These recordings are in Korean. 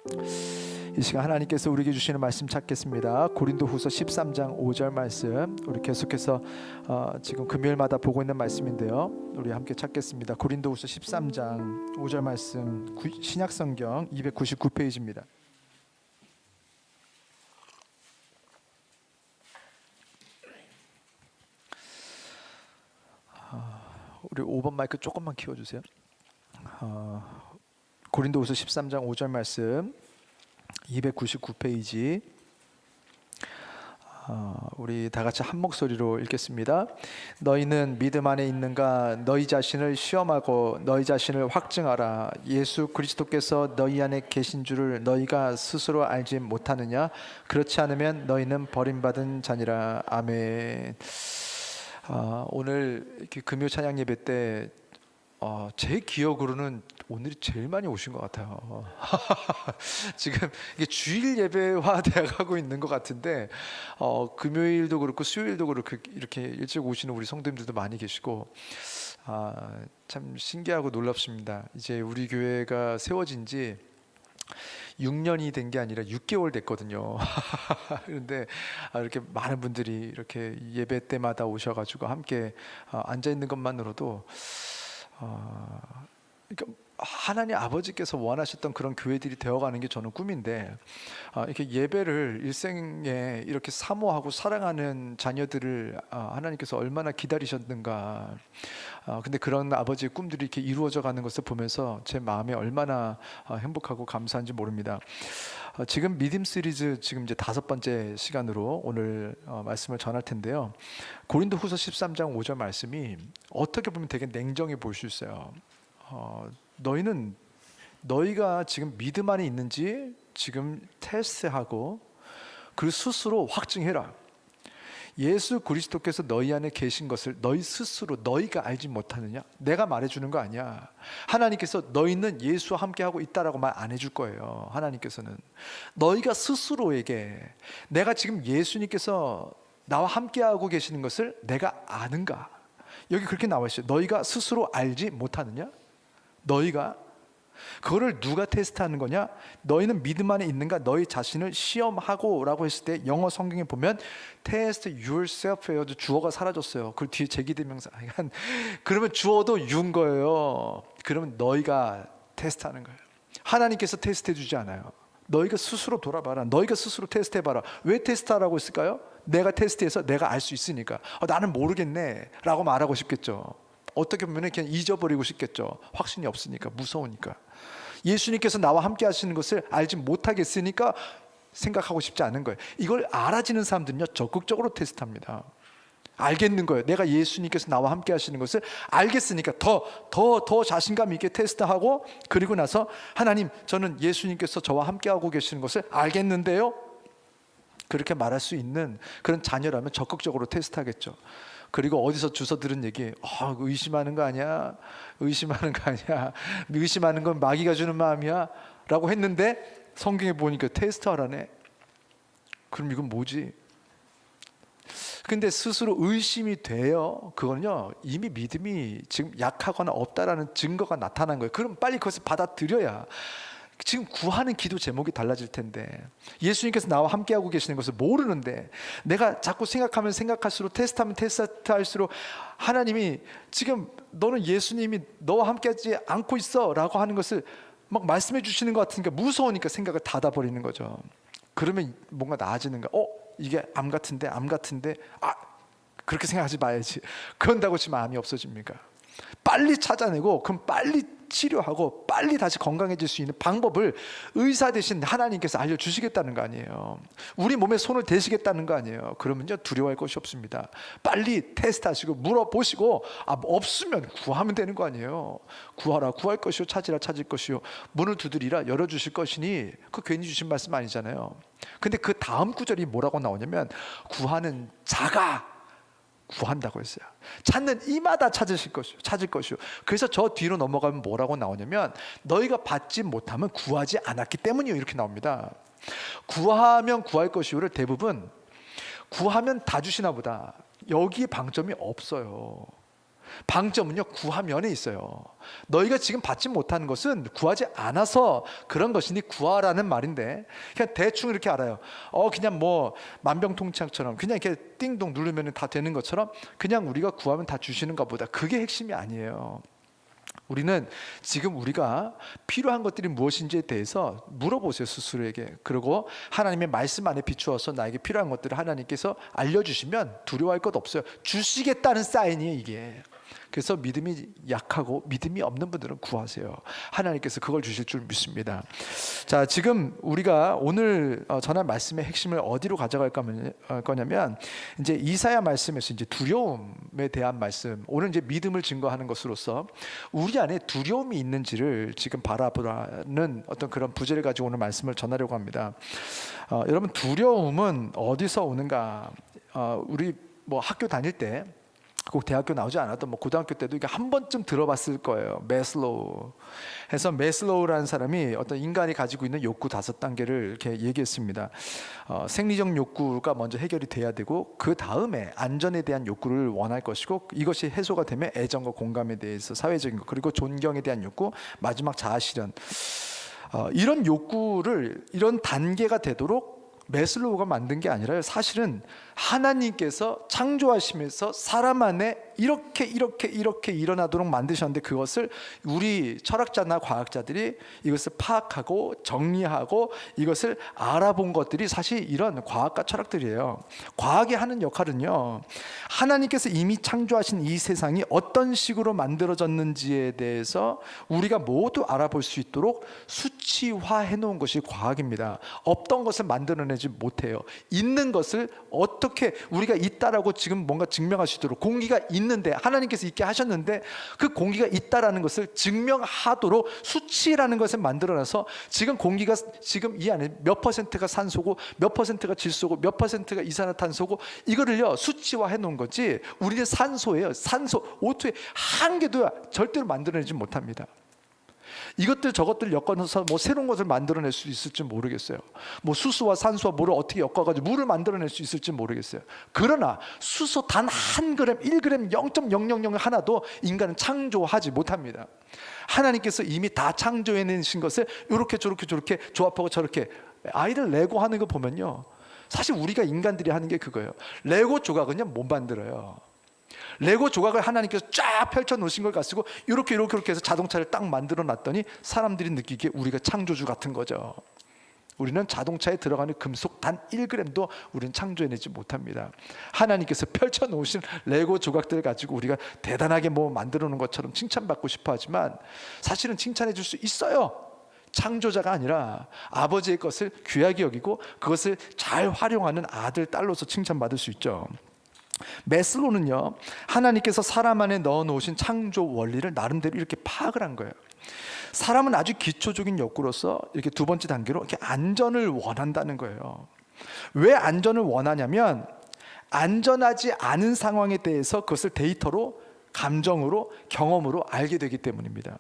이 시간 하나님께서 우리에게 주시는 말씀 찾겠습니다. 고린도후서 13장 5절 말씀, 우리 계속해서 지금 금요일마다 보고 있는 말씀인데요, 우리 함께 찾겠습니다. 고린도후서 13장 5절 말씀, 신약성경 299페이지입니다. 우리 5번 마이크 조금만 키워주세요. 고린도후서 13장 5절 말씀 299페이지, 우리 다 같이 한 목소리로 읽겠습니다. 너희는 믿음 안에 있는가? 너희 자신을 시험하고 너희 자신을 확증하라. 예수 그리스도께서 너희 안에 계신 줄을 너희가 스스로 알지 못하느냐? 그렇지 않으면 너희는 버림받은 자니라. 아멘. 오늘 이렇게 금요 찬양 예배 때 제 기억으로는 오늘이 제일 많이 오신 것 같아요. 지금 이게 주일 예배화 되어가고 있는 것 같은데, 금요일도 그렇고 수요일도 그렇고 이렇게 일찍 오시는 우리 성도님들도 많이 계시고, 참 신기하고 놀랍습니다. 이제 우리 교회가 세워진 지 6년이 된 게 아니라 6개월 됐거든요. 그런데 이렇게 많은 분들이 이렇게 예배 때마다 오셔가지고 함께 앉아 있는 것만으로도 그러니까 하나님 아버지께서 원하셨던 그런 교회들이 되어가는 게 저는 꿈인데, 이렇게 예배를 일생에 이렇게 사모하고 사랑하는 자녀들을 하나님께서 얼마나 기다리셨는가. 근데 그런 아버지의 꿈들이 이렇게 이루어져 가는 것을 보면서 제 마음에 얼마나 행복하고 감사한지 모릅니다. 지금 믿음 시리즈 지금 이제 5번째 시간으로 오늘 말씀을 전할 텐데요, 고린도후서 13장 5절 말씀이 어떻게 보면 되게 냉정해 보일 수 있어요. 너희가 지금 믿음 안에 있는지 지금 테스트하고 그 스스로 확증해라. 예수 그리스도께서 너희 안에 계신 것을 너희 스스로 너희가 알지 못하느냐? 내가 말해주는 거 아니야. 하나님께서 너희는 예수와 함께하고 있다라고 말 안 해줄 거예요. 하나님께서는 너희가 스스로에게 내가 지금 예수님께서 나와 함께하고 계시는 것을 내가 아는가? 여기 그렇게 나와 있어요. 너희가 스스로 알지 못하느냐? 너희가 그거를 누가 테스트하는 거냐? 너희는 믿음 안에 있는가? 너희 자신을 시험하고 라고 했을 때 영어 성경에 보면 test yourself예요. 주어가 사라졌어요. 그 뒤에 제기대명사. 그러면 주어도 you인 거예요. 그러면 너희가 테스트하는 거예요. 하나님께서 테스트해 주지 않아요. 너희가 스스로 돌아봐라. 너희가 스스로 테스트해봐라. 왜 테스트하라고 했을까요? 내가 테스트해서 내가 알 수 있으니까. 나는 모르겠네 라고 말하고 싶겠죠. 어떻게 보면 그냥 잊어버리고 싶겠죠. 확신이 없으니까, 무서우니까. 예수님께서 나와 함께 하시는 것을 알지 못하겠으니까 생각하고 싶지 않은 거예요. 이걸 알아지는 사람들은요, 적극적으로 테스트합니다. 알겠는 거예요. 내가 예수님께서 나와 함께 하시는 것을 알겠으니까 더 자신감 있게 테스트하고, 그리고 나서 하나님, 저는 예수님께서 저와 함께 하고 계시는 것을 알겠는데요, 그렇게 말할 수 있는 그런 자녀라면 적극적으로 테스트하겠죠. 그리고 어디서 주워 들은 얘기, 의심하는 거 아니야? 의심하는 거 아니야? 의심하는 건 마귀가 주는 마음이야? 라고 했는데 성경에 보니까 테스트하라네. 그럼 이건 뭐지? 근데 스스로 의심이 돼요. 그건요, 이미 믿음이 지금 약하거나 없다라는 증거가 나타난 거예요. 그럼 빨리 그것을 받아들여야 지금 구하는 기도 제목이 달라질 텐데, 예수님께서 나와 함께하고 계시는 것을 모르는데 내가 자꾸 생각하면 생각할수록, 테스트하면 테스트할수록 하나님이 지금 너는 예수님이 너와 함께하지 않고 있어 라고 하는 것을 막 말씀해 주시는 것 같으니까 무서우니까 생각을 닫아버리는 거죠. 그러면 뭔가 나아지는가? 이게 암 같은데 그렇게 생각하지 마야지. 그런다고 지금 암이 없어집니까? 빨리 찾아내고 그럼 빨리 치료하고 빨리 다시 건강해질 수 있는 방법을 의사 대신 하나님께서 알려주시겠다는 거 아니에요. 우리 몸에 손을 대시겠다는 거 아니에요. 그러면요, 두려워할 것이 없습니다. 빨리 테스트하시고 물어보시고, 없으면 구하면 되는 거 아니에요. 구하라 구할 것이요, 찾으라 찾을 것이요, 문을 두드리라 열어주실 것이니. 그 괜히 주신 말씀 아니잖아요. 근데 그 다음 구절이 뭐라고 나오냐면, 구하는 자가 구한다고 했어요. 찾는 이마다 찾을 것이요. 그래서 저 뒤로 넘어가면 뭐라고 나오냐면, 너희가 받지 못하면 구하지 않았기 때문이요, 이렇게 나옵니다. 구하면 구할 것이요를 대부분 구하면 다 주시나 보다, 여기에 방점이 없어요. 방점은요, 구하면에 있어요. 너희가 지금 받지 못하는 것은 구하지 않아서 그런 것이니 구하라는 말인데, 그냥 대충 이렇게 알아요. 그냥 뭐 만병통치약처럼 그냥 이렇게 띵동 누르면 다 되는 것처럼 그냥 우리가 구하면 다 주시는가 보다. 그게 핵심이 아니에요. 우리는 지금 우리가 필요한 것들이 무엇인지에 대해서 물어보세요, 스스로에게. 그리고 하나님의 말씀 안에 비추어서 나에게 필요한 것들을 하나님께서 알려주시면 두려워할 것 없어요. 주시겠다는 사인이에요, 이게. 그래서 믿음이 약하고 믿음이 없는 분들은 구하세요. 하나님께서 그걸 주실 줄 믿습니다. 자, 지금 우리가 오늘 전한 말씀의 핵심을 어디로 가져갈 거냐면, 이제 이사야 말씀에서 이제 두려움에 대한 말씀, 오늘 이제 믿음을 증거하는 것으로서 우리 안에 두려움이 있는지를 지금 바라보라는 어떤 그런 부제를 가지고 오늘 말씀을 전하려고 합니다. 여러분, 두려움은 어디서 오는가? 우리 뭐 학교 다닐 때, 꼭 대학교 나오지 않아도 뭐 고등학교 때도 이게 한 번쯤 들어봤을 거예요. 매슬로우. 해서 매슬로우라는 사람이 어떤 인간이 가지고 있는 욕구 5단계를 이렇게 얘기했습니다. 생리적 욕구가 먼저 해결이 돼야 되고, 그 다음에 안전에 대한 욕구를 원할 것이고, 이것이 해소가 되면 애정과 공감에 대해서 사회적인 것, 그리고 존경에 대한 욕구, 마지막 자아 실현. 이런 욕구를, 이런 단계가 되도록 매슬로우가 만든 게 아니라요, 사실은 하나님께서 창조하시면서 사람 안에 이렇게 일어나도록 만드셨는데, 그것을 우리 철학자나 과학자들이 이것을 파악하고 정리하고 이것을 알아본 것들이 사실 이런 과학과 철학들이에요. 과학이 하는 역할은요, 하나님께서 이미 창조하신 이 세상이 어떤 식으로 만들어졌는지에 대해서 우리가 모두 알아볼 수 있도록 수치화해 놓은 것이 과학입니다. 없던 것을 만들어내지 못해요. 있는 것을 어떻게 우리가 있다라고 지금 뭔가 증명할 수 있도록, 공기가 있는데 하나님께서 있게 하셨는데 그 공기가 있다라는 것을 증명하도록 수치라는 것을 만들어놔서 지금 공기가 지금 이 안에 몇 퍼센트가 산소고 몇 퍼센트가 질소고 몇 퍼센트가 이산화탄소고 이거를요 수치화해 놓은 거지, 우리는 산소예요. 산소, O2의 한 개도 절대로 만들어내지 못합니다. 이것들 저것들 엮어서 뭐 새로운 것을 만들어낼 수 있을지 모르겠어요. 뭐 수소와 산소와 물을 어떻게 엮어가지고 물을 만들어낼 수 있을지 모르겠어요. 그러나 수소 단 한 그램, 1g 0.000 하나도 인간은 창조하지 못합니다. 하나님께서 이미 다 창조해내신 것을 이렇게 저렇게 조합하고 저렇게, 아이들 레고 하는 거 보면요, 사실 우리가 인간들이 하는 게 그거예요. 레고 조각은요 못 만들어요. 레고 조각을 하나님께서 쫙 펼쳐 놓으신 걸 가지고 이렇게 해서 자동차를 딱 만들어 놨더니 사람들이 느끼기에 우리가 창조주 같은 거죠. 우리는 자동차에 들어가는 금속 단 1g도 우리는 창조해내지 못합니다. 하나님께서 펼쳐 놓으신 레고 조각들을 가지고 우리가 대단하게 뭐 만들어 놓은 것처럼 칭찬받고 싶어 하지만, 사실은 칭찬해 줄 수 있어요. 창조자가 아니라 아버지의 것을 귀하게 여기고 그것을 잘 활용하는 아들, 딸로서 칭찬받을 수 있죠. 매슬로우는요, 하나님께서 사람 안에 넣어 놓으신 창조 원리를 나름대로 이렇게 파악을 한 거예요. 사람은 아주 기초적인 욕구로서 이렇게 두 번째 단계로 이렇게 안전을 원한다는 거예요. 왜 안전을 원하냐면, 안전하지 않은 상황에 대해서 그것을 데이터로, 감정으로, 경험으로 알게 되기 때문입니다.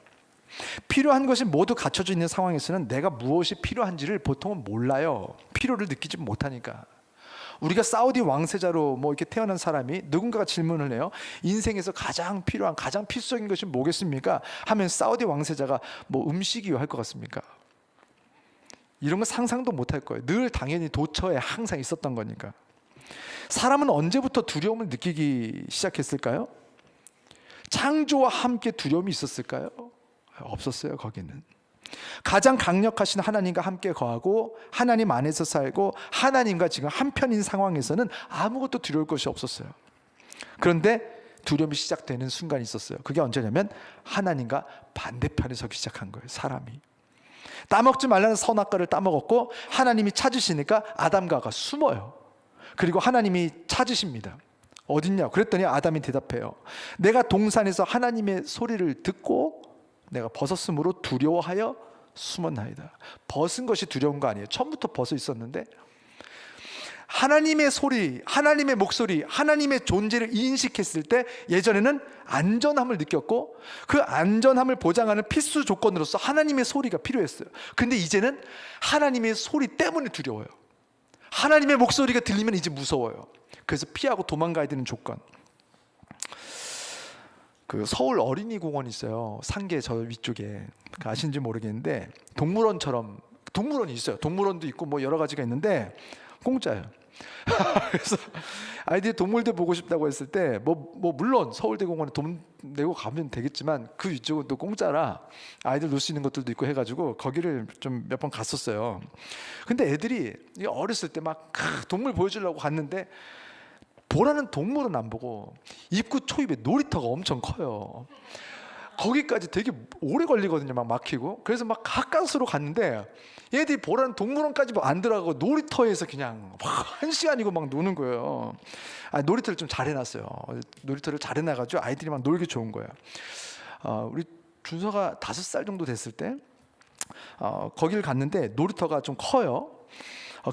필요한 것이 모두 갖춰져 있는 상황에서는 내가 무엇이 필요한지를 보통은 몰라요. 필요를 느끼지 못하니까. 우리가 사우디 왕세자로 뭐 이렇게 태어난 사람이 누군가가 질문을 해요. 인생에서 가장 필요한, 가장 필수적인 것이 뭐겠습니까? 하면 사우디 왕세자가 뭐 음식이요 할 것 같습니까? 이런 거 상상도 못 할 거예요. 늘 당연히 도처에 항상 있었던 거니까. 사람은 언제부터 두려움을 느끼기 시작했을까요? 창조와 함께 두려움이 있었을까요? 없었어요, 거기는. 가장 강력하신 하나님과 함께 거하고 하나님 안에서 살고 하나님과 지금 한편인 상황에서는 아무것도 두려울 것이 없었어요. 그런데 두려움이 시작되는 순간이 있었어요. 그게 언제냐면 하나님과 반대편에 서기 시작한 거예요. 사람이 따먹지 말라는 선악과를 따먹었고, 하나님이 찾으시니까 아담과 하와가 숨어요. 그리고 하나님이 찾으십니다. 어딨냐? 그랬더니 아담이 대답해요. 내가 동산에서 하나님의 소리를 듣고 내가 벗었으므로 두려워하여 숨었나이다. 벗은 것이 두려운 거 아니에요. 처음부터 벗어 있었는데 하나님의 소리, 하나님의 목소리, 하나님의 존재를 인식했을 때 예전에는 안전함을 느꼈고, 그 안전함을 보장하는 필수 조건으로서 하나님의 소리가 필요했어요. 근데 이제는 하나님의 소리 때문에 두려워요. 하나님의 목소리가 들리면 이제 무서워요. 그래서 피하고 도망가야 되는 조건. 그 서울 어린이 공원이 있어요. 상계 저 위쪽에. 아시는지 모르겠는데 동물원이 있어요. 동물원도 있고 뭐 여러 가지가 있는데 공짜예요. 그래서 아이들이 동물들 보고 싶다고 했을 때 물론 서울대공원에 돈 내고 가면 되겠지만 그 위쪽은 또 공짜라 아이들 놀 수 있는 것들도 있고 해가지고 거기를 좀 몇 번 갔었어요. 근데 애들이 어렸을 때 막 동물 보여주려고 갔는데 보라는 동물은 안 보고 입구 초입에 놀이터가 엄청 커요. 거기까지 되게 오래 걸리거든요. 막 막히고. 그래서 막 가까스로 갔는데 얘들이 보라는 동물원까지 안 들어가고 놀이터에서 그냥 1시간이고 막 노는 거예요. 놀이터를 좀 잘 해놨어요. 놀이터를 잘 해놔가지고 아이들이 막 놀기 좋은 거예요. 우리 준서가 5살 정도 됐을 때 거기를 갔는데 놀이터가 좀 커요.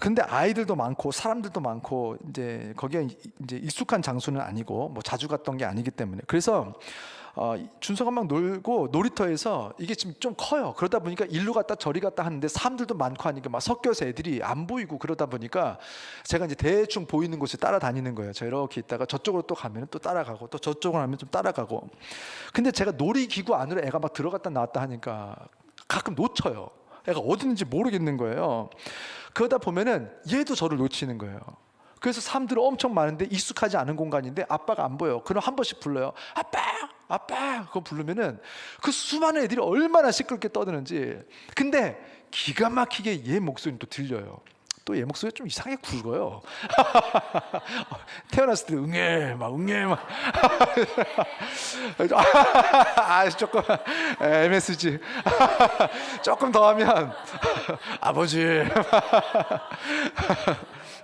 근데 아이들도 많고 사람들도 많고 이제 거기가 이제 익숙한 장소는 아니고 뭐 자주 갔던 게 아니기 때문에 그래서 준서가 막 놀고 놀이터에서 이게 지금 좀 커요. 그러다 보니까 일로 갔다 저리 갔다 하는데 사람들도 많고 하니까 막 섞여서 애들이 안 보이고 그러다 보니까 제가 이제 대충 보이는 곳에 따라다니는 거예요. 제가 이렇게 있다가 저쪽으로 또 가면 또 따라가고 또 저쪽으로 하면 좀 따라가고. 근데 제가 놀이기구 안으로 애가 막 들어갔다 나왔다 하니까 가끔 놓쳐요. 애가 어디 있는지 모르겠는 거예요. 그러다 보면은 얘도 저를 놓치는 거예요. 그래서 사람들은 엄청 많은데 익숙하지 않은 공간인데 아빠가 안 보여. 그럼 한 번씩 불러요. 아빠, 아빠. 그거 부르면은 그 수많은 애들이 얼마나 시끄럽게 떠드는지. 근데 기가 막히게 얘 목소리는 또 들려요. 또 얘 목소리가 좀 이상하게 굵어요. 태어났을 때 응애 막 조금 MSG 조금 더 하면 아버지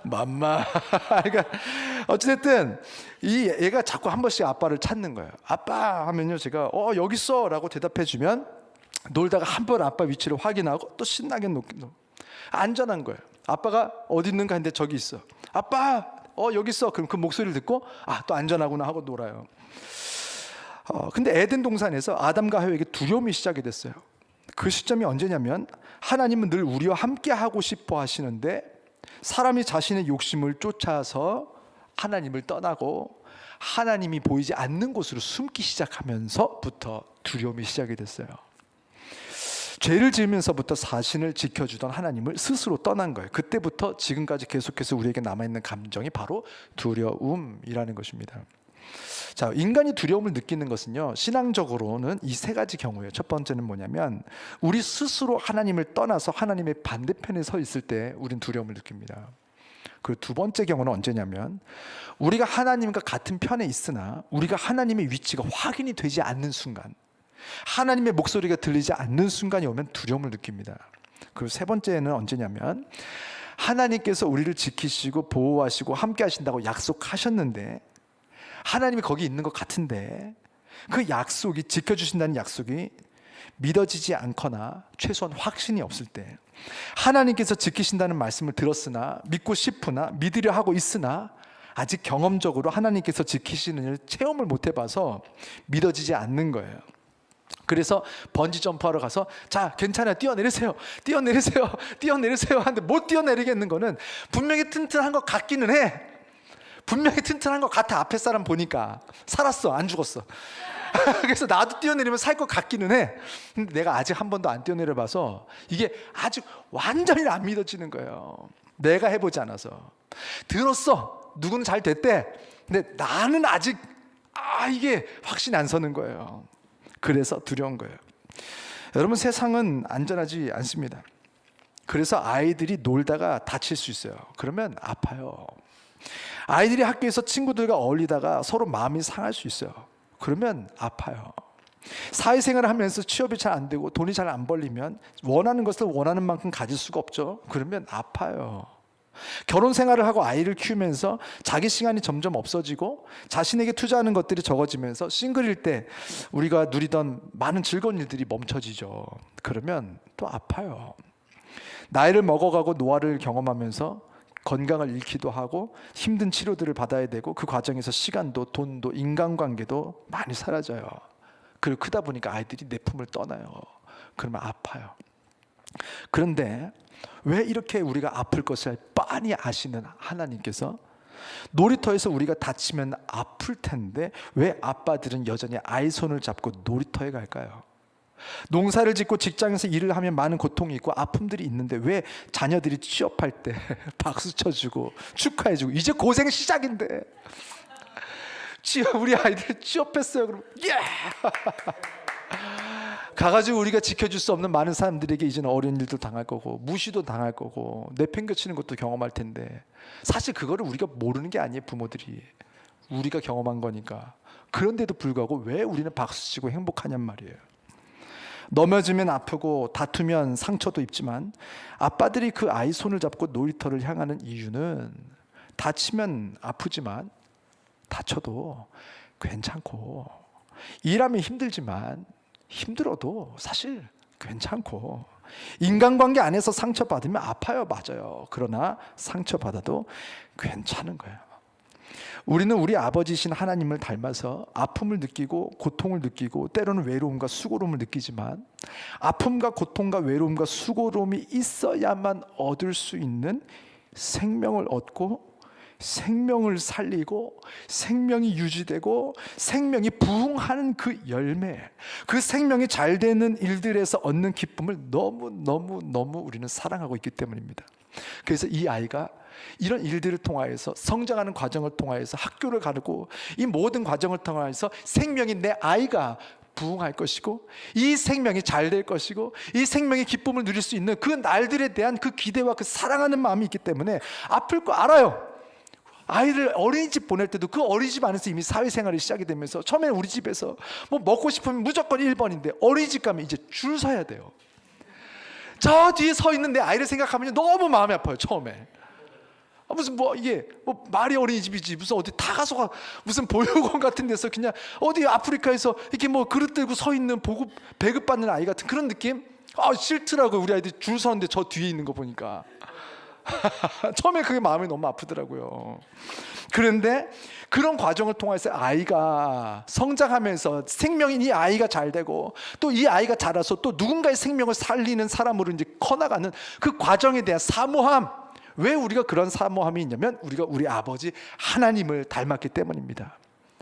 맘마. 그러니까 어찌됐든 이 얘가 자꾸 한 번씩 아빠를 찾는 거예요. 아빠 하면요 제가 여기 있어 라고 대답해 주면 놀다가 한 번 아빠 위치를 확인하고 또 신나게 놓고 안전한 거예요. 아빠가 어디 있는가 했는데 저기 있어. 아빠 여기 있어. 그럼 그 목소리를 듣고 또 안전하구나 하고 놀아요. 근데 에덴 동산에서 아담과 하와에게 두려움이 시작이 됐어요. 그 시점이 언제냐면 하나님은 늘 우리와 함께 하고 싶어 하시는데 사람이 자신의 욕심을 쫓아서 하나님을 떠나고 하나님이 보이지 않는 곳으로 숨기 시작하면서부터 두려움이 시작이 됐어요. 죄를 지으면서부터 자신을 지켜주던 하나님을 스스로 떠난 거예요. 그때부터 지금까지 계속해서 우리에게 남아있는 감정이 바로 두려움이라는 것입니다. 자, 인간이 두려움을 느끼는 것은요, 신앙적으로는 이 3가지 경우예요. 첫 번째는 뭐냐면 우리 스스로 하나님을 떠나서 하나님의 반대편에 서 있을 때 우린 두려움을 느낍니다. 그리고 두 번째 경우는 언제냐면 우리가 하나님과 같은 편에 있으나 우리가 하나님의 위치가 확인이 되지 않는 순간, 하나님의 목소리가 들리지 않는 순간이 오면 두려움을 느낍니다. 그리고 세 번째는 언제냐면 하나님께서 우리를 지키시고 보호하시고 함께 하신다고 약속하셨는데 하나님이 거기 있는 것 같은데 그 약속이 지켜주신다는 약속이 믿어지지 않거나 최소한 확신이 없을 때, 하나님께서 지키신다는 말씀을 들었으나 믿고 싶으나 믿으려 하고 있으나 아직 경험적으로 하나님께서 지키시는 일을 체험을 못 해봐서 믿어지지 않는 거예요. 그래서 번지 점프하러 가서 자 괜찮아요 뛰어내리세요 하는데 못 뛰어내리겠는 거는 분명히 튼튼한 것 같기는 해. 분명히 튼튼한 것 같아. 앞에 사람 보니까 살았어, 안 죽었어. 그래서 나도 뛰어내리면 살 것 같기는 해. 근데 내가 아직 한 번도 안 뛰어내려봐서 이게 아직 완전히 안 믿어지는 거예요. 내가 해보지 않아서. 들었어, 누구는 잘 됐대. 근데 나는 아직 이게 확신이 안 서는 거예요. 그래서 두려운 거예요. 여러분, 세상은 안전하지 않습니다. 그래서 아이들이 놀다가 다칠 수 있어요. 그러면 아파요. 아이들이 학교에서 친구들과 어울리다가 서로 마음이 상할 수 있어요. 그러면 아파요. 사회생활을 하면서 취업이 잘 안 되고 돈이 잘 안 벌리면 원하는 것을 원하는 만큼 가질 수가 없죠. 그러면 아파요. 결혼 생활을 하고 아이를 키우면서 자기 시간이 점점 없어지고 자신에게 투자하는 것들이 적어지면서 싱글일 때 우리가 누리던 많은 즐거운 일들이 멈춰지죠. 그러면 또 아파요. 나이를 먹어가고 노화를 경험하면서 건강을 잃기도 하고 힘든 치료들을 받아야 되고 그 과정에서 시간도 돈도 인간관계도 많이 사라져요. 그리고 크다 보니까 아이들이 내 품을 떠나요. 그러면 아파요. 그런데 왜 이렇게 우리가 아플 것을 뻔히 아시는 하나님께서 놀이터에서 우리가 다치면 아플 텐데 왜 아빠들은 여전히 아이 손을 잡고 놀이터에 갈까요? 농사를 짓고 직장에서 일을 하면 많은 고통이 있고 아픔들이 있는데 왜 자녀들이 취업할 때 박수 쳐주고 축하해주고 이제 고생 시작인데 우리 아이들 취업했어요 그러면 예! 가가지고 우리가 지켜줄 수 없는 많은 사람들에게 이제는 어려운 일도 당할 거고 무시도 당할 거고 내팽개치는 것도 경험할 텐데 사실 그거를 우리가 모르는 게 아니에요. 부모들이 우리가 경험한 거니까. 그런데도 불구하고 왜 우리는 박수치고 행복하냔 말이에요. 넘어지면 아프고 다투면 상처도 입지만 아빠들이 그 아이 손을 잡고 놀이터를 향하는 이유는 다치면 아프지만 다쳐도 괜찮고 일하면 힘들지만 힘들어도 사실 괜찮고 인간관계 안에서 상처받으면 아파요. 맞아요. 그러나 상처받아도 괜찮은 거예요. 우리는 우리 아버지신 하나님을 닮아서 아픔을 느끼고 고통을 느끼고 때로는 외로움과 수고로움을 느끼지만 아픔과 고통과 외로움과 수고로움이 있어야만 얻을 수 있는 생명을 얻고 생명을 살리고 생명이 유지되고 생명이 부흥하는 그 열매, 그 생명이 잘 되는 일들에서 얻는 기쁨을 너무 우리는 사랑하고 있기 때문입니다. 그래서 이 아이가 이런 일들을 통하여서 성장하는 과정을 통하여서 학교를 가고 이 모든 과정을 통하여서 생명이 내 아이가 부흥할 것이고 이 생명이 잘 될 것이고 이 생명의 기쁨을 누릴 수 있는 그 날들에 대한 그 기대와 그 사랑하는 마음이 있기 때문에 아플 거 알아요. 아이를 어린이집 보낼 때도 그 어린이집 안에서 이미 사회생활이 시작이 되면서 처음에는 우리 집에서 뭐 먹고 싶으면 무조건 1번인데 어린이집 가면 이제 줄 서야 돼요. 저 뒤에 서 있는 내 아이를 생각하면 너무 마음이 아파요. 처음에 무슨 뭐 이게 뭐 말이 어린이집이지 무슨 어디 다 가서 무슨 보육원 같은 데서 그냥 어디 아프리카에서 이렇게 뭐 그릇 들고 서 있는 보급 배급받는 아이 같은 그런 느낌? 싫더라고요. 우리 아이들 줄 서는데 저 뒤에 있는 거 보니까 처음에 그게 마음이 너무 아프더라고요. 그런데 그런 과정을 통해서 아이가 성장하면서 생명인 이 아이가 잘 되고 또 이 아이가 자라서 또 누군가의 생명을 살리는 사람으로 이제 커나가는 그 과정에 대한 사모함. 왜 우리가 그런 사모함이 있냐면 우리가 우리 아버지 하나님을 닮았기 때문입니다.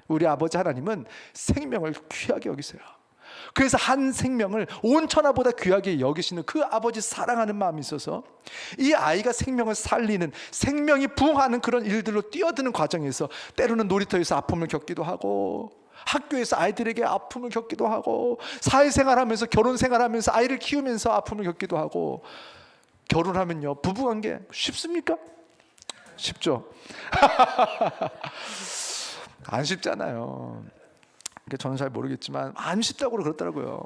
우리 아버지 하나님은 생명을 귀하게 여기세요. 그래서 한 생명을 온 천하보다 귀하게 여기시는 그 아버지 사랑하는 마음이 있어서 이 아이가 생명을 살리는 생명이 부흥하는 그런 일들로 뛰어드는 과정에서 때로는 놀이터에서 아픔을 겪기도 하고 학교에서 아이들에게 아픔을 겪기도 하고 사회생활하면서 결혼생활하면서 아이를 키우면서 아픔을 겪기도 하고 결혼하면요 부부관계 쉽습니까? 쉽죠. 안 쉽잖아요. 저는 잘 모르겠지만 안 쉽다고 그러더라고요.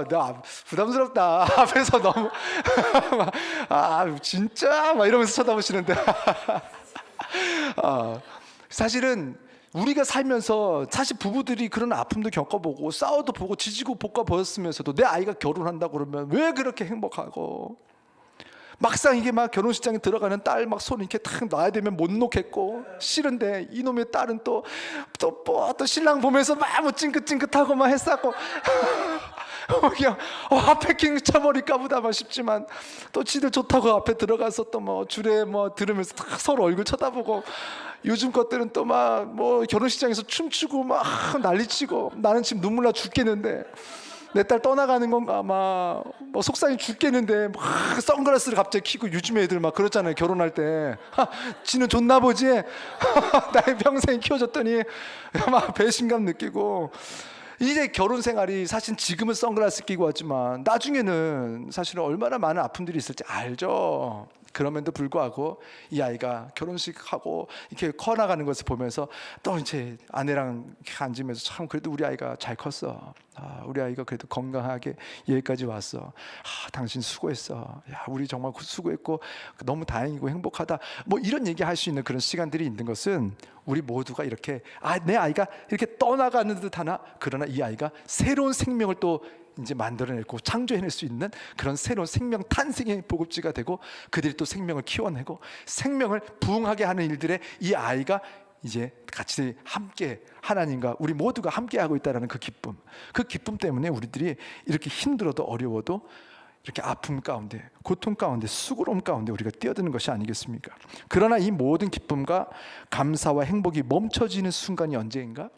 나 부담스럽다. 앞에서 너무 진짜 막 이러면서 쳐다보시는데 사실은 우리가 살면서 사실 부부들이 그런 아픔도 겪어보고 싸워도 보고 지지고 볶아 보였으면서도 내 아이가 결혼한다 그러면 왜 그렇게 행복하고 막상 이게 막 결혼식장에 들어가는 딸 막 손 이렇게 탁 놔야 되면 못 놓겠고 싫은데 이놈의 딸은 또 신랑 보면서 막 뭐 찡긋찡긋하고 막 했었고 그냥 앞에 킹 쳐버릴까 보다 막 싶지만 또 지들 좋다고 앞에 들어가서 또 뭐 줄에 뭐 들으면서 딱 서로 얼굴 쳐다보고 요즘 것들은 또 막 뭐 결혼식장에서 춤추고 막 난리치고 나는 지금 눈물 나 죽겠는데 내 딸 떠나가는 건가 막 뭐 속상해 죽겠는데 막 선글라스를 갑자기 켜고 요즘 애들 막 그렇잖아요. 결혼할 때 지는 좋나 보지. 나의 평생 키워줬더니 막 배신감 느끼고 이제 결혼 생활이 사실 지금은 선글라스 끼고 왔지만 나중에는 사실은 얼마나 많은 아픔들이 있을지 알죠. 그럼에도 불구하고 이 아이가 결혼식하고 이렇게 커나가는 것을 보면서 또 이제 아내랑 이렇게 앉으면서 참 그래도 우리 아이가 잘 컸어. 우리 아이가 그래도 건강하게 여기까지 왔어. 당신 수고했어. 야, 우리 정말 수고했고 너무 다행이고 행복하다. 뭐 이런 얘기할 수 있는 그런 시간들이 있는 것은 우리 모두가 이렇게 내 아이가 이렇게 떠나가는 듯하나 그러나 이 아이가 새로운 생명을 또 이제 만들어내고 창조해낼 수 있는 그런 새로운 생명 탄생의 보급지가 되고 그들이 또 생명을 키워내고 생명을 부흥하게 하는 일들에 이 아이가 이제 같이 함께 하나님과 우리 모두가 함께 하고 있다는 그 기쁨 때문에 우리들이 이렇게 힘들어도 어려워도 이렇게 아픔 가운데, 고통 가운데, 수고로움 가운데 우리가 뛰어드는 것이 아니겠습니까? 그러나 이 모든 기쁨과 감사와 행복이 멈춰지는 순간이 언제인가?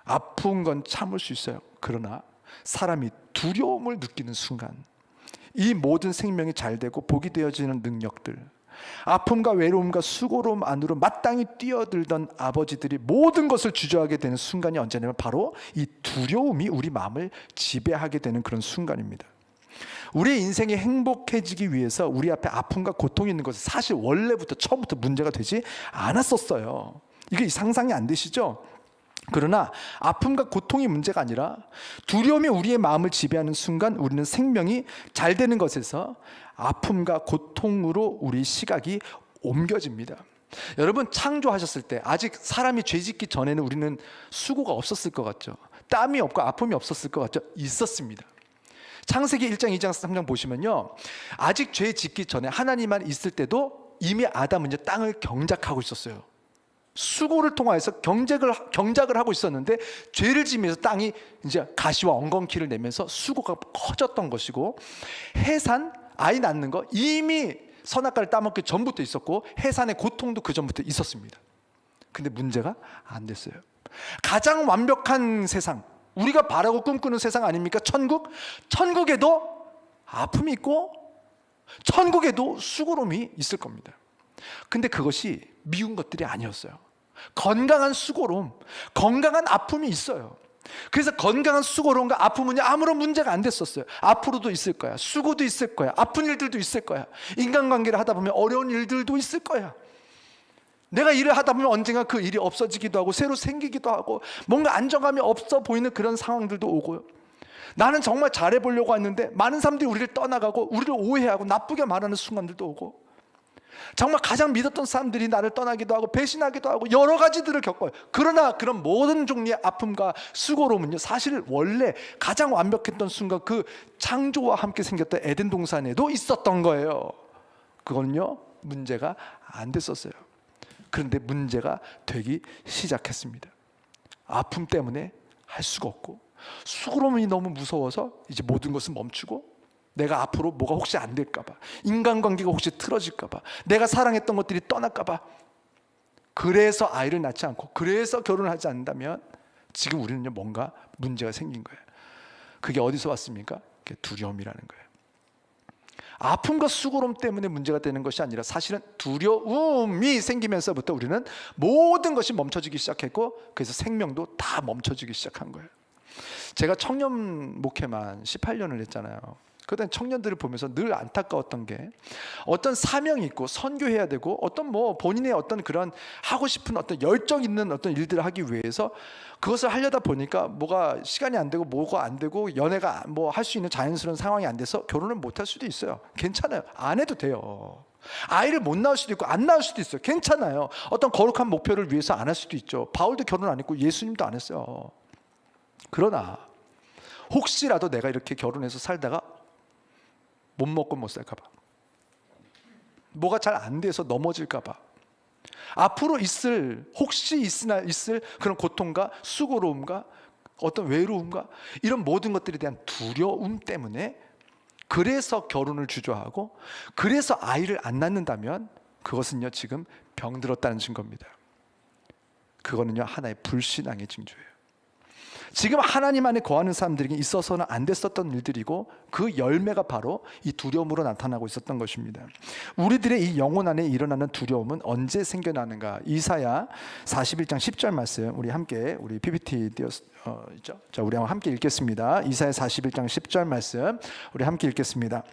아픈 건 참을 수 있어요. 그러나 사람이 두려움을 느끼는 순간, 이 모든 생명이 잘 되고 복이 되어지는 능력들, 아픔과 외로움과 수고로움 안으로 마땅히 뛰어들던 아버지들이 모든 것을 주저하게 되는 순간이 언제냐면 바로 이 두려움이 우리 마음을 지배하게 되는 그런 순간입니다. 우리의 인생이 행복해지기 위해서 우리 앞에 아픔과 고통이 있는 것은 사실 원래부터 처음부터 문제가 되지 않았었어요. 이게 상상이 안 되시죠? 그러나 아픔과 고통이 문제가 아니라 두려움이 우리의 마음을 지배하는 순간 우리는 생명이 잘 되는 것에서 아픔과 고통으로 우리 시각이 옮겨집니다. 여러분, 창조하셨을 때 아직 사람이 죄짓기 전에는 우리는 수고가 없었을 것 같죠? 땀이 없고 아픔이 없었을 것 같죠? 있었습니다. 창세기 1장, 2장, 3장 보시면요, 아직 죄 짓기 전에 하나님만 있을 때도 이미 아담은 이제 땅을 경작하고 있었어요. 수고를 통하여서 경작을 하고 있었는데 죄를 지으면서 땅이 이제 가시와 엉겅퀴를 내면서 수고가 커졌던 것이고, 해산, 아이 낳는 거 이미 선악과를 따먹기 전부터 있었고 해산의 고통도 그 전부터 있었습니다. 근데 문제가 안 됐어요. 가장 완벽한 세상, 우리가 바라고 꿈꾸는 세상 아닙니까? 천국? 천국에도 아픔이 있고 천국에도 수고로움이 있을 겁니다. 근데 그것이 미운 것들이 아니었어요. 건강한 수고로움, 건강한 아픔이 있어요. 그래서 건강한 수고로움과 아픔은 아무런 문제가 안 됐었어요. 앞으로도 있을 거야. 수고도 있을 거야. 아픈 일들도 있을 거야. 인간관계를 하다 보면 어려운 일들도 있을 거야. 내가 일을 하다 보면 언젠가 그 일이 없어지기도 하고 새로 생기기도 하고 뭔가 안정감이 없어 보이는 그런 상황들도 오고요. 나는 정말 잘해보려고 했는데 많은 사람들이 우리를 떠나가고 우리를 오해하고 나쁘게 말하는 순간들도 오고, 정말 가장 믿었던 사람들이 나를 떠나기도 하고 배신하기도 하고 여러 가지들을 겪어요. 그러나 그런 모든 종류의 아픔과 수고로움은요, 사실 원래 가장 완벽했던 순간 그 창조와 함께 생겼던 에덴 동산에도 있었던 거예요. 그건요 문제가 안 됐었어요. 그런데 문제가 되기 시작했습니다. 아픔 때문에 할 수가 없고 수고로움이 너무 무서워서 이제 모든 것은 멈추고, 내가 앞으로 뭐가 혹시 안 될까 봐, 인간관계가 혹시 틀어질까 봐, 내가 사랑했던 것들이 떠날까 봐, 그래서 아이를 낳지 않고 그래서 결혼을 하지 않는다면 지금 우리는요 뭔가 문제가 생긴 거예요. 그게 어디서 왔습니까? 그게 두려움이라는 거예요. 아픔과 수고로움 때문에 문제가 되는 것이 아니라 사실은 두려움이 생기면서부터 우리는 모든 것이 멈춰지기 시작했고, 그래서 생명도 다 멈춰지기 시작한 거예요. 제가 청년 목회만 18년을 했잖아요. 그때 청년들을 보면서 늘 안타까웠던 게, 어떤 사명이 있고 선교해야 되고 어떤 뭐 본인의 어떤 그런 하고 싶은 어떤 열정 있는 어떤 일들을 하기 위해서 그것을 하려다 보니까 뭐가 시간이 안 되고 뭐가 안 되고 연애가 뭐 할 수 있는 자연스러운 상황이 안 돼서 결혼을 못 할 수도 있어요. 괜찮아요. 안 해도 돼요. 아이를 못 낳을 수도 있고 안 낳을 수도 있어요. 괜찮아요. 어떤 거룩한 목표를 위해서 안 할 수도 있죠. 바울도 결혼 안 했고 예수님도 안 했어요. 그러나 혹시라도 내가 이렇게 결혼해서 살다가 못 먹고 못 살까 봐, 뭐가 잘 안 돼서 넘어질까 봐, 앞으로 혹시 있을 그런 고통과 수고로움과 어떤 외로움과 이런 모든 것들에 대한 두려움 때문에 그래서 결혼을 주저하고 그래서 아이를 안 낳는다면 그것은요 지금 병들었다는 증거입니다. 그거는요 하나의 불신앙의 징조예요. 지금 하나님 안에 거하는 사람들에게 있어서는 안 됐었던 일들이고 그 열매가 바로 이 두려움으로 나타나고 있었던 것입니다. 우리들의 이 영혼 안에 일어나는 두려움은 언제 생겨나는가? 이사야 41장 10절 말씀 우리 PPT 있죠? 자, 우리 함께 읽겠습니다. 이사야 41장 10절 말씀 우리 함께 읽겠습니다.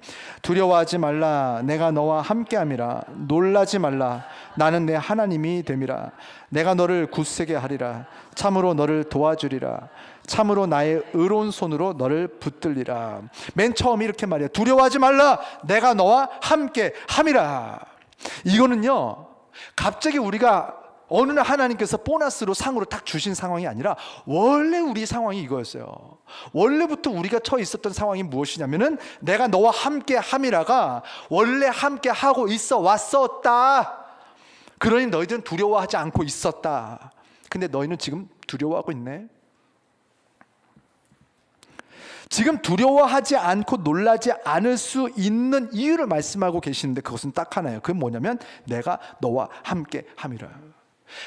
두려워하지 말라, 내가 너와 함께함이라. 놀라지 말라, 나는 내 하나님이 됨이라. 내가 너를 굳세게 하리라. 참으로 너를 도와주리라. 참으로 나의 의로운 손으로 너를 붙들리라. 맨 처음에 이렇게 말해요. 두려워하지 말라, 내가 너와 함께 함이라. 이거는요 갑자기 우리가 어느 날 하나님께서 보너스로 상으로 딱 주신 상황이 아니라 원래 우리 상황이 이거였어요. 원래부터 우리가 처해 있었던 상황이 무엇이냐면은 내가 너와 함께 함이라가 원래 함께 하고 있어 왔었다. 그러니 너희들은 두려워하지 않고 있었다. 근데 너희는 지금 두려워하고 있네. 지금 두려워하지 않고 놀라지 않을 수 있는 이유를 말씀하고 계시는데 그것은 딱 하나예요. 그건 뭐냐면 내가 너와 함께 함이라.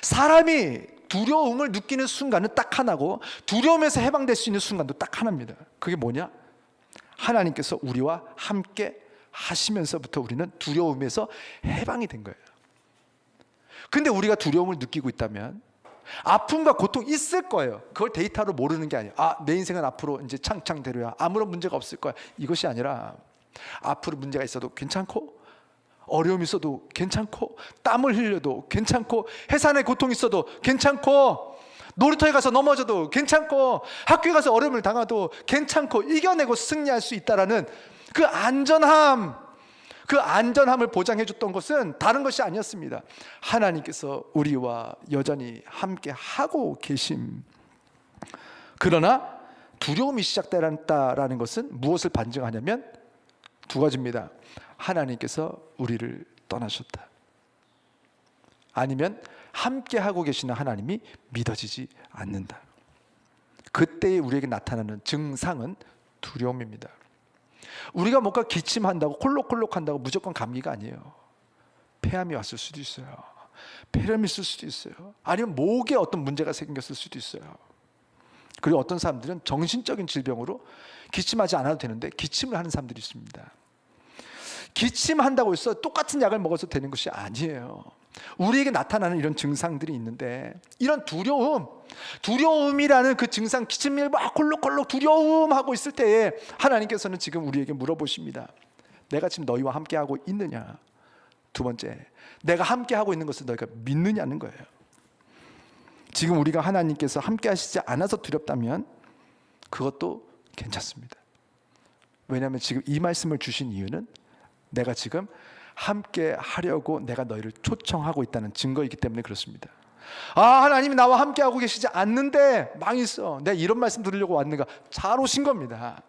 사람이 두려움을 느끼는 순간은 딱 하나고 두려움에서 해방될 수 있는 순간도 딱 하나입니다. 그게 뭐냐? 하나님께서 우리와 함께 하시면서부터 우리는 두려움에서 해방이 된 거예요. 근데 우리가 두려움을 느끼고 있다면 아픔과 고통 있을 거예요. 그걸 데이터로 모르는 게 아니에요. 내 인생은 앞으로 이제 창창대로야. 아무런 문제가 없을 거야. 이것이 아니라 앞으로 문제가 있어도 괜찮고 어려움이 있어도 괜찮고 땀을 흘려도 괜찮고 해산의 고통이 있어도 괜찮고 놀이터에 가서 넘어져도 괜찮고 학교에 가서 어려움을 당해도 괜찮고 이겨내고 승리할 수 있다라는 그 안전함을 보장해 줬던 것은 다른 것이 아니었습니다. 하나님께서 우리와 여전히 함께 하고 계심. 그러나 두려움이 시작됐다라는 것은 무엇을 반증하냐면 두 가지입니다. 하나님께서 우리를 떠나셨다. 아니면 함께 하고 계시는 하나님이 믿어지지 않는다. 그때에 우리에게 나타나는 증상은 두려움입니다. 우리가 뭔가 기침한다고 콜록콜록한다고 무조건 감기가 아니에요. 폐암이 왔을 수도 있어요. 폐렴이 있을 수도 있어요. 아니면 목에 어떤 문제가 생겼을 수도 있어요. 그리고 어떤 사람들은 정신적인 질병으로 기침하지 않아도 되는데 기침을 하는 사람들이 있습니다. 기침한다고 해서 똑같은 약을 먹어서 되는 것이 아니에요. 우리에게 나타나는 이런 증상들이 있는데 이런 두려움이라는 그 증상, 기침이 막 콜록콜록 두려움하고 있을 때에 하나님께서는 지금 우리에게 물어보십니다. 내가 지금 너희와 함께하고 있느냐? 두 번째, 내가 함께하고 있는 것을 너희가 믿느냐는 거예요. 지금 우리가 하나님께서 함께하시지 않아서 두렵다면 그것도 괜찮습니다. 왜냐하면 지금 이 말씀을 주신 이유는 내가 지금 함께 하려고 내가 너희를 초청하고 있다는 증거이기 때문에 그렇습니다. 하나님이 나와 함께 하고 계시지 않는데 망했어. 내가 이런 말씀 들으려고 왔는가? 잘 오신 겁니다.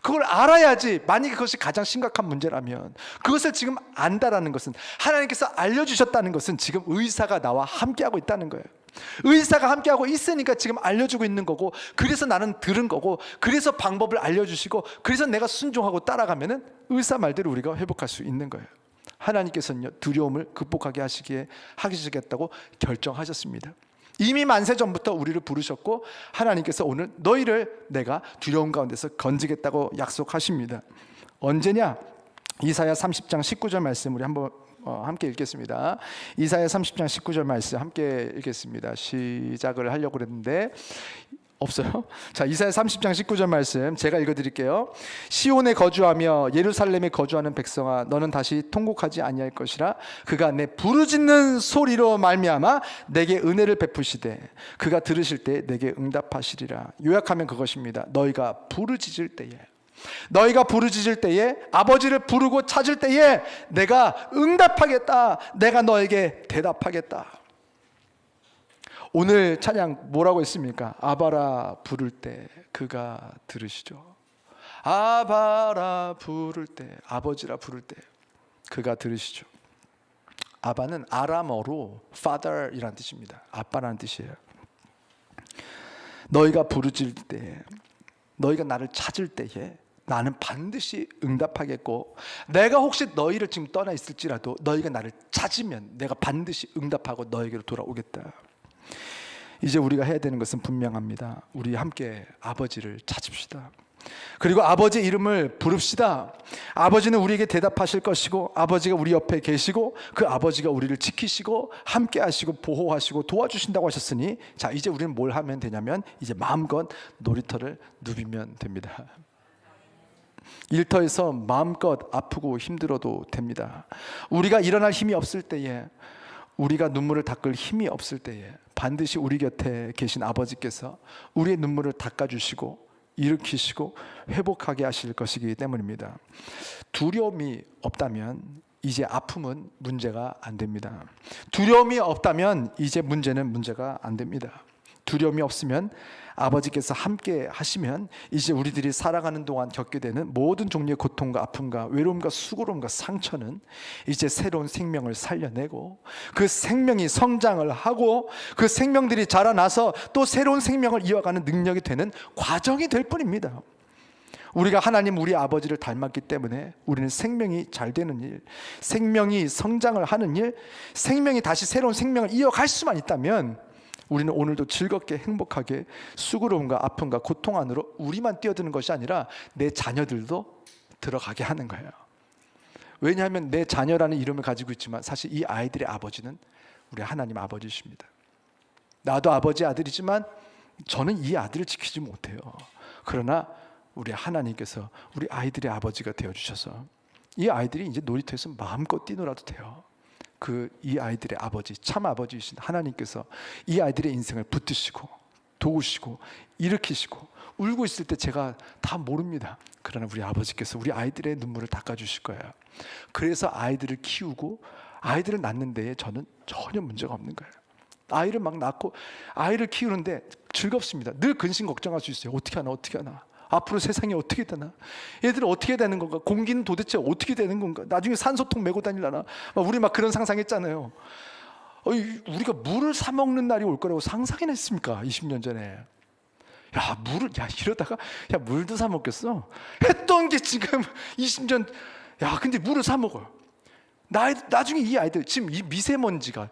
그걸 알아야지. 만약에 그것이 가장 심각한 문제라면 그것을 지금 안다라는 것은 하나님께서 알려주셨다는 것은 지금 의사가 나와 함께 하고 있다는 거예요. 의사가 함께하고 있으니까 지금 알려주고 있는 거고, 그래서 나는 들은 거고, 그래서 방법을 알려주시고, 그래서 내가 순종하고 따라가면은 의사 말대로 우리가 회복할 수 있는 거예요. 하나님께서는요, 두려움을 극복하게 하시겠다고 결정하셨습니다. 이미 만세 전부터 우리를 부르셨고 하나님께서 오늘 너희를 내가 두려움 가운데서 건지겠다고 약속하십니다. 언제냐? 이사야 30장 19절 말씀 우리 한번 함께 읽겠습니다. 이사야 30장 19절 말씀 함께 읽겠습니다. 시작을 하려고 그랬는데 없어요? 자, 이사야 30장 19절 말씀 제가 읽어드릴게요. 시온에 거주하며 예루살렘에 거주하는 백성아, 너는 다시 통곡하지 아니할 것이라. 그가 내 부르짖는 소리로 말미암아 내게 은혜를 베푸시되 그가 들으실 때 내게 응답하시리라. 요약하면 그것입니다. 너희가 부르짖을 때에 아버지를 부르고 찾을 때에 내가 응답하겠다. 내가 너에게 대답하겠다. 오늘 찬양 뭐라고 했습니까? 아바라 부를 때 그가 들으시죠. 아바라 부를 때, 아버지라 부를 때 그가 들으시죠. 아바는 아람어로 father이라는 뜻입니다. 아빠라는 뜻이에요. 너희가 부르짖을 때, 너희가 나를 찾을 때에 나는 반드시 응답하겠고, 내가 혹시 너희를 지금 떠나 있을지라도 너희가 나를 찾으면 내가 반드시 응답하고 너에게로 돌아오겠다. 이제 우리가 해야 되는 것은 분명합니다. 우리 함께 아버지를 찾읍시다. 그리고 아버지의 이름을 부릅시다. 아버지는 우리에게 대답하실 것이고, 아버지가 우리 옆에 계시고, 그 아버지가 우리를 지키시고 함께 하시고 보호하시고 도와주신다고 하셨으니, 자, 이제 우리는 뭘 하면 되냐면 이제 마음껏 놀이터를 누비면 됩니다. 일터에서 마음껏 아프고 힘들어도 됩니다. 우리가 일어날 힘이 없을 때에, 우리가 눈물을 닦을 힘이 없을 때에 반드시 우리 곁에 계신 아버지께서 우리의 눈물을 닦아주시고 일으키시고 회복하게 하실 것이기 때문입니다. 두려움이 없다면 이제 아픔은 문제가 안 됩니다. 두려움이 없다면 이제 문제가 안 됩니다. 두려움이 없으면 아버지께서 함께 하시면 이제 우리들이 살아가는 동안 겪게 되는 모든 종류의 고통과 아픔과 외로움과 수고로움과 상처는 이제 새로운 생명을 살려내고, 그 생명이 성장을 하고 그 생명들이 자라나서 또 새로운 생명을 이어가는 능력이 되는 과정이 될 뿐입니다. 우리가 하나님 우리 아버지를 닮았기 때문에 우리는 생명이 잘 되는 일, 생명이 성장을 하는 일, 생명이 다시 새로운 생명을 이어갈 수만 있다면 우리는 오늘도 즐겁게 행복하게 수고로움과 아픔과 고통 안으로 우리만 뛰어드는 것이 아니라 내 자녀들도 들어가게 하는 거예요. 왜냐하면 내 자녀라는 이름을 가지고 있지만 사실 이 아이들의 아버지는 우리 하나님 아버지십니다. 나도 아버지 아들이지만 저는 이 아들을 지키지 못해요. 그러나 우리 하나님께서 우리 아이들의 아버지가 되어주셔서 이 아이들이 이제 놀이터에서 마음껏 뛰놀아도 돼요. 이 아이들의 아버지, 참 아버지이신 하나님께서 이 아이들의 인생을 붙드시고 도우시고 일으키시고, 울고 있을 때 제가 다 모릅니다. 그러나 우리 아버지께서 우리 아이들의 눈물을 닦아주실 거예요. 그래서 아이들을 키우고 아이들을 낳는 데에 저는 전혀 문제가 없는 거예요. 아이를 막 낳고 아이를 키우는데 즐겁습니다. 늘 근심 걱정할 수 있어요. 어떻게 하나 앞으로 세상이 어떻게 되나, 얘들은 어떻게 되는 건가, 공기는 도대체 어떻게 되는 건가, 나중에 산소통 메고 다니려나, 우리 막 그런 상상했잖아요. 우리가 물을 사 먹는 날이 올 거라고 상상이나 했습니까? 20년 전에. 이러다가 물도 사 먹겠어? 했던 게 지금 20년. 근데 물을 사 먹어요. 나중에 이 아이들, 지금 이 미세먼지가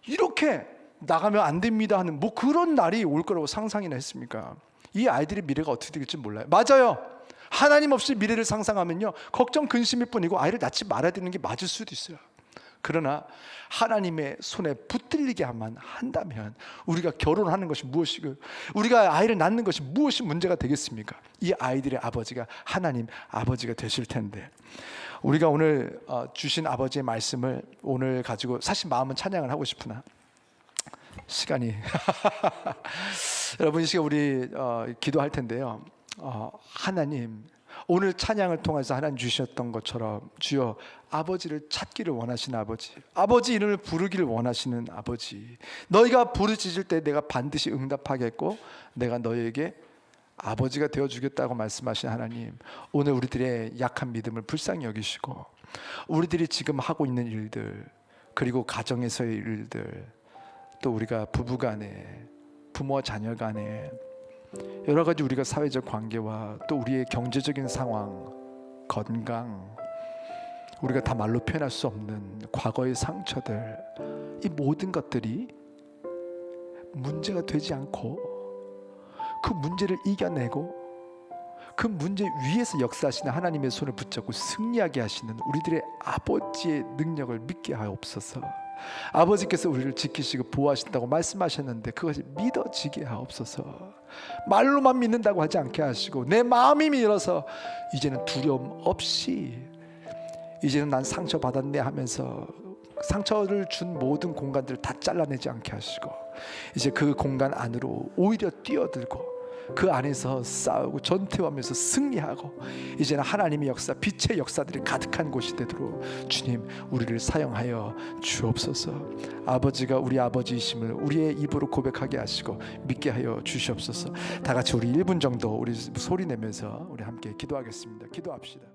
이렇게 나가면 안 됩니다 하는 그런 날이 올 거라고 상상이나 했습니까? 이 아이들의 미래가 어떻게 될지 몰라요. 맞아요. 하나님 없이 미래를 상상하면요, 걱정 근심일 뿐이고 아이를 낳지 말아야 되는 게 맞을 수도 있어요. 그러나 하나님의 손에 붙들리게만 한다면 우리가 결혼하는 것이 무엇이고 우리가 아이를 낳는 것이 무엇이 문제가 되겠습니까? 이 아이들의 아버지가 하나님 아버지가 되실 텐데, 우리가 오늘 주신 아버지의 말씀을 오늘 가지고 사실 마음은 찬양을 하고 싶으나 시간이 여러분, 이 시간 우리 기도할 텐데요. 하나님, 오늘 찬양을 통해서 하나님 주셨던 것처럼 주여 아버지를 찾기를 원하시는 아버지 이름을 부르기를 원하시는 아버지, 너희가 부르짖을 때 내가 반드시 응답하겠고 내가 너희에게 아버지가 되어주겠다고 말씀하신 하나님, 오늘 우리들의 약한 믿음을 불쌍히 여기시고 우리들이 지금 하고 있는 일들, 그리고 가정에서의 일들, 또 우리가 부부간에, 부모와 자녀 간에 여러 가지 우리가 사회적 관계와 또 우리의 경제적인 상황, 건강, 우리가 다 말로 표현할 수 없는 과거의 상처들, 이 모든 것들이 문제가 되지 않고 그 문제를 이겨내고 그 문제 위에서 역사하시는 하나님의 손을 붙잡고 승리하게 하시는 우리들의 아버지의 능력을 믿게 하옵소서. 아버지께서 우리를 지키시고 보호하신다고 말씀하셨는데 그것이 믿어지게 하옵소서. 말로만 믿는다고 하지 않게 하시고 내 마음이 밀어서 이제는 두려움 없이, 이제는 난 상처받았네 하면서 상처를 준 모든 공간들을 다 잘라내지 않게 하시고 이제 그 공간 안으로 오히려 뛰어들고 그 안에서 싸우고 전투하면서 승리하고 이제는 하나님의 역사, 빛의 역사들이 가득한 곳이 되도록 주님 우리를 사용하여 주옵소서. 아버지가 우리 아버지이심을 우리의 입으로 고백하게 하시고 믿게 하여 주시옵소서. 다 같이 우리 1분 정도 우리 소리 내면서 우리 함께 기도하겠습니다. 기도합시다.